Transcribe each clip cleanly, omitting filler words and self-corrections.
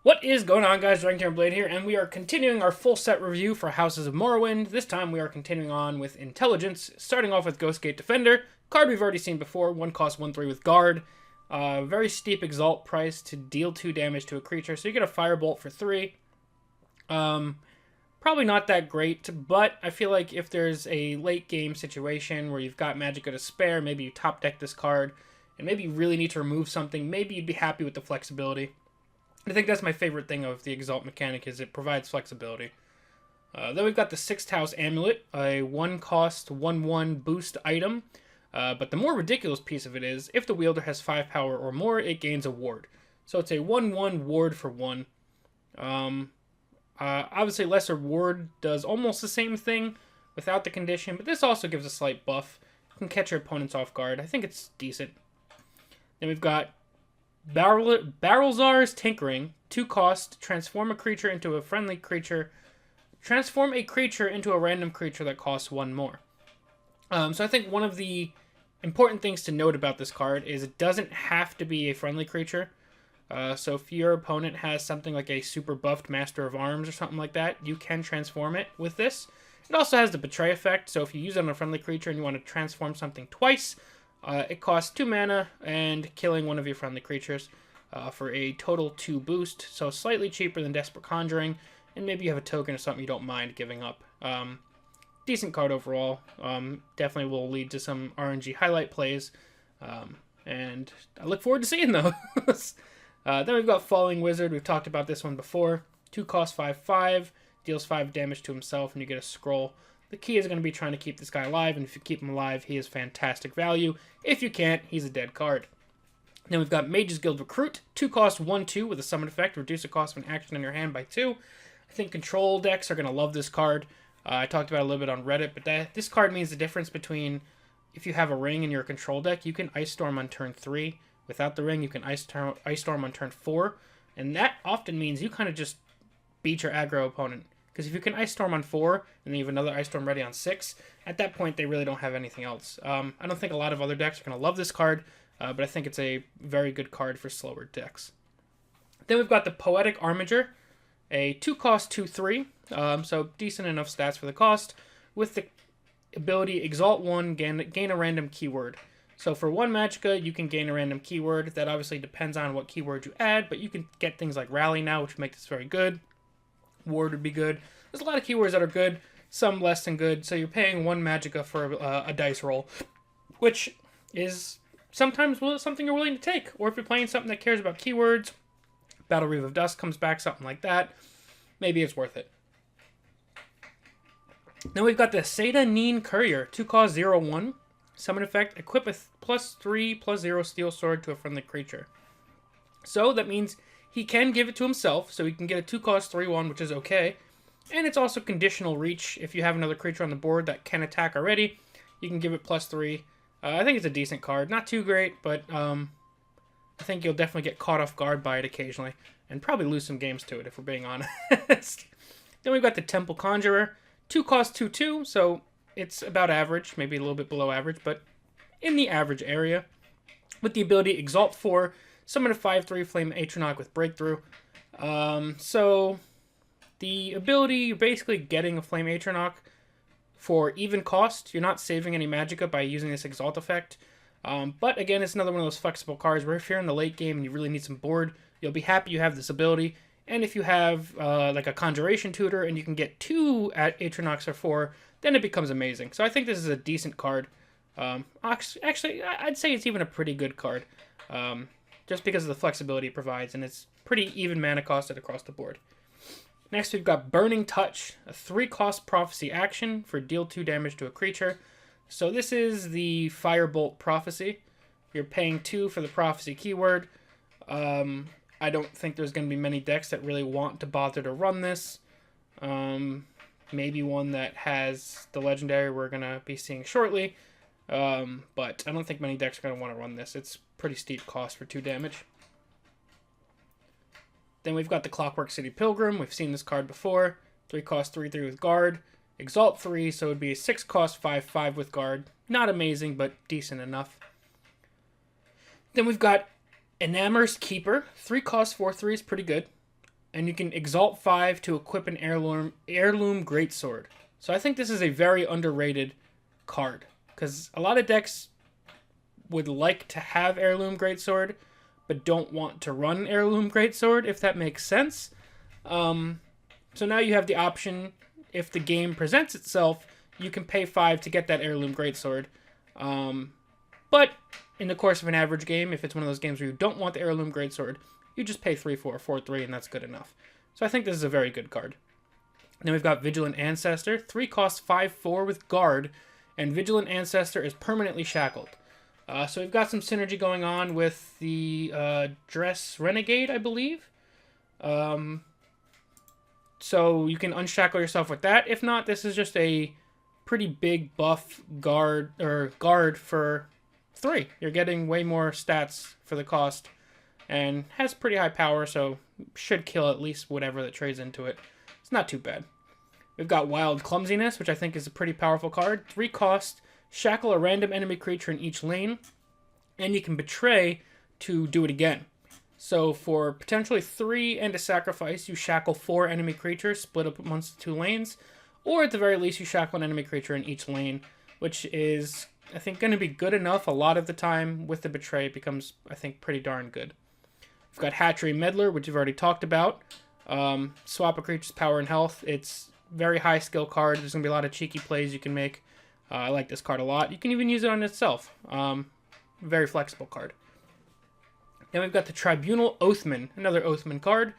What is going on, guys? DragonTamerBlayde here, and we are continuing our full set review for Houses of Morrowind. This time we are continuing on with Intelligence, starting off with Ghostgate Defender. Card we've already seen before, 1 cost 1/3 with Guard. Very steep Exalt price to deal 2 damage to a creature, so you get a Firebolt for 3. Probably not that great, but I feel like if there's a late game situation where you've got Magicka to spare, maybe you top deck this card, and maybe you really need to remove something, maybe you'd be happy with the flexibility. I think that's my favorite thing of the Exalt mechanic, is it provides flexibility. Then we've got the Sixth House Amulet, a 1 cost 1/1 boost item. But the more ridiculous piece of it is, if the wielder has 5 power or more, it gains a ward. So it's a 1/1 ward for 1. Obviously, Lesser Ward does almost the same thing without the condition, but this also gives a slight buff. You can catch your opponents off guard. I think it's decent. Then we've got Barrelzar's Tinkering, 2 cost, transform a creature into a friendly creature. Transform a creature into a random creature that costs 1 more. So I think one of the important things to note about this card is it doesn't have to be a friendly creature. So if your opponent has something like a super buffed Master of Arms or something like that, you can transform it with this. It also has the Betray effect, so if you use it on a friendly creature and you want to transform something twice, it costs 2 mana and killing one of your friendly creatures for a total 2 boost. So slightly cheaper than Desperate Conjuring, and maybe you have a token or something you don't mind giving up. Decent card overall. Definitely will lead to some RNG highlight plays, and I look forward to seeing those. Then we've got Falling Wizard. We've talked about this one before. 2 cost 5/5, deals 5 damage to himself, and you get a scroll. The key is going to be trying to keep this guy alive, and if you keep him alive, he is fantastic value. If you can't, he's a dead card. Then we've got Mage's Guild Recruit, 2 cost 1/2 with a summon effect, reduce the cost of an action in your hand by 2. I think control decks are going to love this card. I talked about it a little bit on Reddit, but this card means the difference between if you have a ring in your control deck, you can Ice Storm on turn 3. Without the ring, you can Ice Storm on turn 4, and that often means you kind of just beat your aggro opponent. Because if you can Ice Storm on 4, and then you have another Ice Storm ready on 6, at that point they really don't have anything else. I don't think a lot of other decks are going to love this card, but I think it's a very good card for slower decks. Then we've got the Poetic Armiger, a 2 cost 2/3, so decent enough stats for the cost, with the ability Exalt 1, gain a random keyword. So for 1 Magicka, you can gain a random keyword. That obviously depends on what keyword you add, but you can get things like Rally now, which make this very good. Ward would be good. There's a lot of keywords that are good, some less than good, so you're paying 1 Magicka for a dice roll, which is sometimes something you're willing to take. Or if you're playing something that cares about keywords, Battle Reeve of Dust comes back, something like that, maybe it's worth it. Then we've got the Seda Neen Courier, 2 cost 0/1. Summon effect, equip a +3/+0 steel sword to a friendly creature. So that means he can give it to himself, so he can get a 2 cost 3/1, which is okay. And it's also conditional reach. If you have another creature on the board that can attack already, you can give it +3. I think it's a decent card. Not too great, but I think you'll definitely get caught off guard by it occasionally, and probably lose some games to it, if we're being honest. Then we've got the Temple Conjurer, 2 cost 2/2, so it's about average, maybe a little bit below average, but in the average area. With the ability Exalt 4, summon a 5/3 Flame Atronach with Breakthrough. So the ability, you're basically getting a Flame Atronach for even cost. You're not saving any Magicka by using this Exalt effect. But again, it's another one of those flexible cards where if you're in the late game and you really need some board, you'll be happy you have this ability. And if you have like a Conjuration Tutor and you can get 2 at Atronachs or 4, then it becomes amazing. So I think this is a decent card. Actually, I'd say it's even a pretty good card. Just because of the flexibility it provides, and it's pretty even mana costed across the board. Next, we've got Burning Touch, a 3 cost Prophecy action for deal 2 damage to a creature. So this is the Firebolt Prophecy. You're paying 2 for the Prophecy keyword. I don't think there's going to be many decks that really want to bother to run this. Maybe one that has the Legendary we're going to be seeing shortly. But I don't think many decks are going to want to run this. It's pretty steep cost for 2 damage. Then we've got the Clockwork City Pilgrim. We've seen this card before. 3 cost 3/3 with Guard. Exalt 3, so it would be a 6 cost 5/5 with Guard. Not amazing, but decent enough. Then we've got Enamor's Keeper. 3 cost 4/3 is pretty good. and you can exalt 5 to equip an heirloom greatsword. So I think this is a very underrated card, because a lot of decks would like to have heirloom greatsword, but don't want to run heirloom greatsword, if that makes sense. So now you have the option, if the game presents itself, you can pay 5 to get that heirloom greatsword. But in the course of an average game, if it's one of those games where you don't want the heirloom greatsword, you just pay 3/4, 4/3, and that's good enough. So I think this is a very good card. Then we've got Vigilant Ancestor. 3 costs 5/4 with Guard, and Vigilant Ancestor is permanently shackled. So we've got some synergy going on with the Dress Renegade, I believe. So you can unshackle yourself with that. If not, this is just a pretty big buff guard for 3. You're getting way more stats for the cost, and has pretty high power, so should kill at least whatever that trades into it. It's not too bad. We've got Wild Clumsiness, which I think is a pretty powerful card. 3 cost, shackle a random enemy creature in each lane, and you can betray to do it again. So for potentially 3 and a sacrifice, you shackle 4 enemy creatures, split up amongst the 2 lanes, or at the very least, you shackle an enemy creature in each lane, which is, I think, going to be good enough a lot of the time. With the betray, it becomes, I think, pretty darn good. We've got Hatchery Meddler, which we've already talked about. Swap a creature's power and health. It's very high skill card. There's going to be a lot of cheeky plays you can make. I like this card a lot. You can even use it on itself. Very flexible card. Then we've got the Tribunal Oathman, another Oathman card.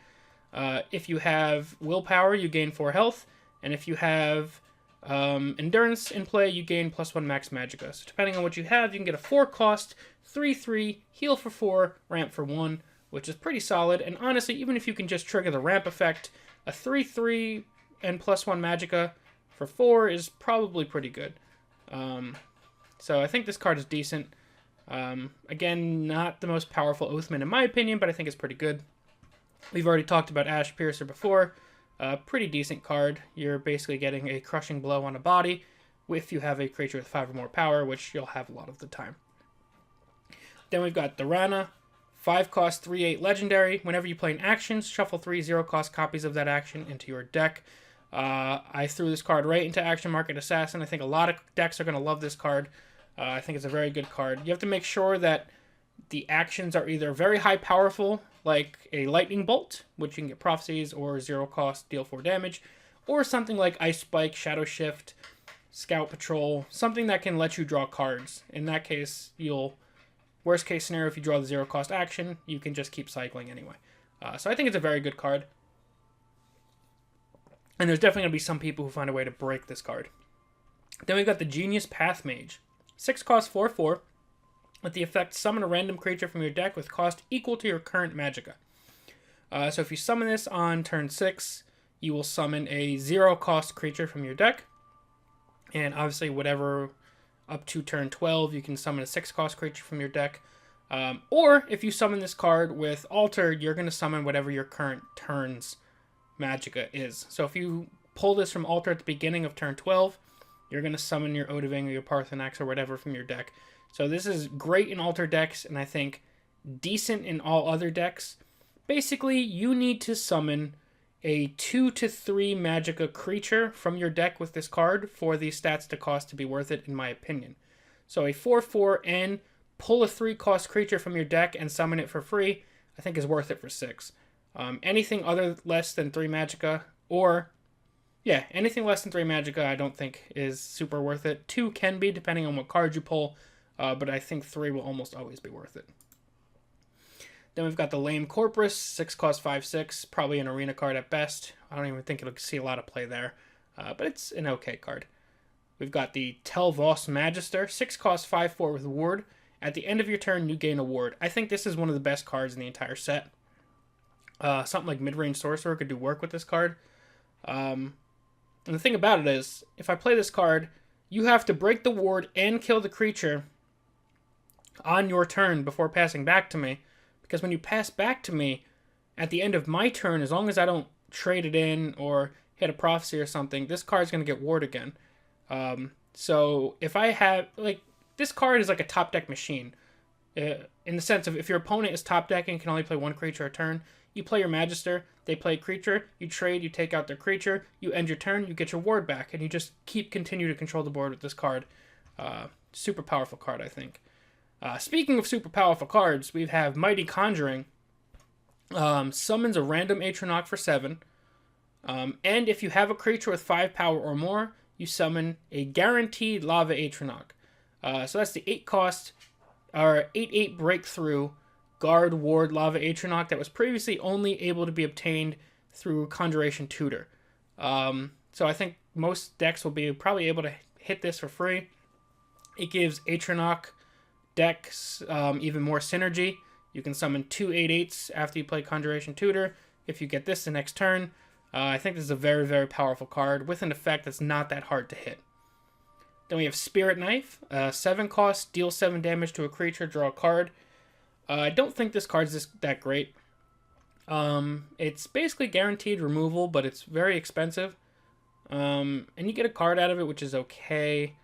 If you have Willpower, you gain 4 health. And if you have Endurance in play, you gain +1 max Magicka. So depending on what you have, you can get a 4 cost, 3/3, heal for 4, ramp for 1, which is pretty solid. And honestly, even if you can just trigger the ramp effect, a 3/3 and +1 Magicka for 4 is probably pretty good. So I think this card is decent. Again, not the most powerful Oathman in my opinion, but I think it's pretty good. We've already talked about Ash Piercer before. Pretty decent card. You're basically getting a crushing blow on a body if you have a creature with 5 or more power, which you'll have a lot of the time. Then we've got Durana. 5 cost, 3/8 legendary. Whenever you play an action, shuffle 3 0-cost copies of that action into your deck. I threw this card right into Action Market Assassin. I think a lot of decks are going to love this card. I think it's a very good card. You have to make sure that the actions are either very high powerful, like a Lightning Bolt, which you can get Prophecies, or 0 cost, deal 4 damage, or something like Ice Spike, Shadow Shift, Scout Patrol, something that can let you draw cards. In that case, worst case scenario, if you draw the 0 cost action, you can just keep cycling anyway. So I think it's a very good card. And there's definitely going to be some people who find a way to break this card. Then we've got the Genius Path Mage. 6 cost, 4/4. With the effect, summon a random creature from your deck with cost equal to your current Magicka. So if you summon this on turn 6, you will summon a 0-cost creature from your deck. And obviously, whatever up to turn 12, you can summon a 6-cost creature from your deck. Or if you summon this card with Alter, you're going to summon whatever your current turn's Magicka is. So if you pull this from Alter at the beginning of turn 12, you're going to summon your Odahviing or your Paarthurnax or whatever from your deck. So this is great in Alter decks, and I think decent in all other decks. Basically, you need to summon a 2 to 3 Magicka creature from your deck with this card for the stats to cost to be worth it, in my opinion. So a 4/4 and pull a 3-cost creature from your deck and summon it for free, I think is worth it for 6. Anything less than 3 Magicka, anything less than 3 Magicka I don't think is super worth it. 2 can be, depending on what card you pull. But I think 3 will almost always be worth it. Then we've got the Lame Corpus, 6 cost, 5/6, probably an arena card at best. I don't even think it'll see a lot of play there, but it's an okay card. We've got the Tel'Vos Magister, 6 cost, 5/4 with Ward. At the end of your turn, you gain a ward. I think this is one of the best cards in the entire set. Something like Midrange Sorcerer could do work with this card. And the thing about it is, if I play this card, you have to break the ward and kill the creature on your turn before passing back to me, because when you pass back to me at the end of my turn, as long as I don't trade it in or hit a prophecy or something, this card's going to get ward again. So if I have, this card is like a top deck machine, in the sense of if your opponent is top decking and can only play 1 creature a turn, you play your Magister, They play a creature, you trade, you take out their creature, you end your turn, you get your ward back, and you just continue to control the board with this card. Super powerful card, I think. Speaking of super powerful cards, we have Mighty Conjuring. Summons a random Atronach for 7. And if you have a creature with 5 power or more, you summon a guaranteed Lava Atronach. So that's the 8 cost, or 8/8 breakthrough Guard Ward Lava Atronach that was previously only able to be obtained through Conjuration Tutor. So I think most decks will be probably able to hit this for free. It gives Atronach decks even more synergy. You can summon 2 8/8s after you play Conjuration Tutor. If you get this the next turn, I think this is a very, very powerful card with an effect that's not that hard to hit. Then we have Spirit Knife. 7 cost, deal 7 damage to a creature, draw a card. I don't think this card's that great. It's basically guaranteed removal, but it's very expensive. And you get a card out of it, which is okay.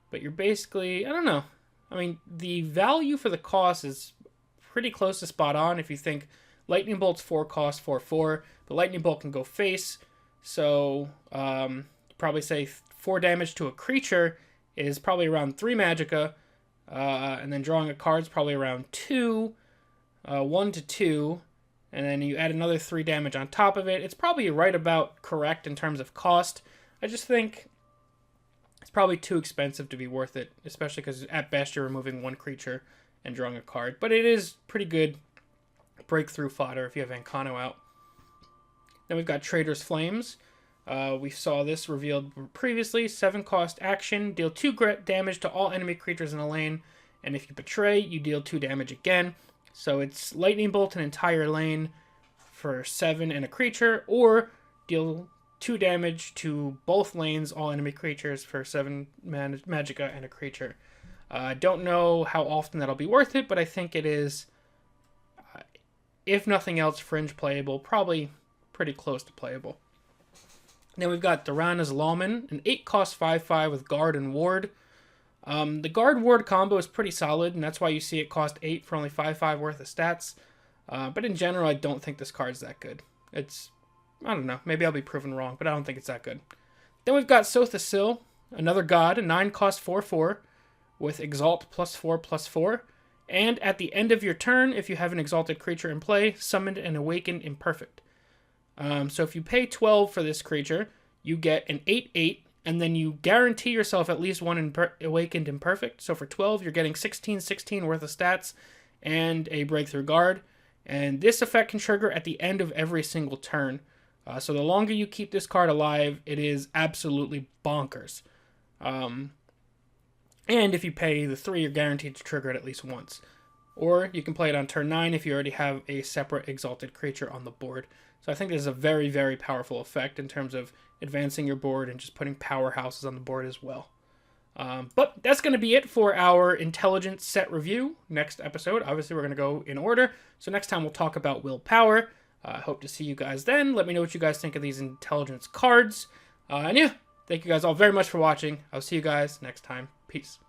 But you're basically, I don't know. I mean, the value for the cost is pretty close to spot on if you think Lightning Bolt's 4 cost, 4/4. But Lightning Bolt can go face. So, probably say 4 damage to a creature is probably around 3 Magicka. And then drawing a card is probably around 2. 1 to 2. And then you add another 3 damage on top of it. It's probably right about correct in terms of cost. I just think it's probably too expensive to be worth it, especially because at best you're removing 1 creature and drawing a card. But it is pretty good breakthrough fodder if you have Ancano out. Then we've got Trader's Flames. We saw this revealed previously. 7 cost action. Deal 2 damage to all enemy creatures in a lane. And if you betray, you deal 2 damage again. So it's Lightning Bolt an entire lane for 7 and a creature. Or deal 2 damage to both lanes, all enemy creatures for 7 Magicka and a creature. I don't know how often that'll be worth it, but I think it is, if nothing else, fringe playable. Probably pretty close to playable. Then we've got Durana's Lawman, an 8 cost 5/5 with Guard and Ward. The Guard Ward combo is pretty solid, and that's why you see it cost 8 for only 5/5 worth of stats. But in general, I don't think this card's that good. It's, I don't know, maybe I'll be proven wrong, but I don't think it's that good. Then we've got Sothasil, another god, a 9 cost 4/4 with Exalt +4/+4. And at the end of your turn, if you have an exalted creature in play, summoned and awakened imperfect. So if you pay 12 for this creature, you get an 8/8, and then you guarantee yourself at least 1 awakened imperfect. So for 12, you're getting 16/16 worth of stats and a breakthrough guard. And this effect can trigger at the end of every single turn. So the longer you keep this card alive, it is absolutely bonkers. And if you pay the 3, you're guaranteed to trigger it at least once. Or you can play it on turn 9 if you already have a separate exalted creature on the board. So I think this is a very, very powerful effect in terms of advancing your board and just putting powerhouses on the board as well. But that's going to be it for our intelligence set review. Next episode, obviously, we're going to go in order. So next time we'll talk about willpower. I hope to see you guys then. Let me know what you guys think of these intelligence cards. And yeah, thank you guys all very much for watching. I'll see you guys next time. Peace.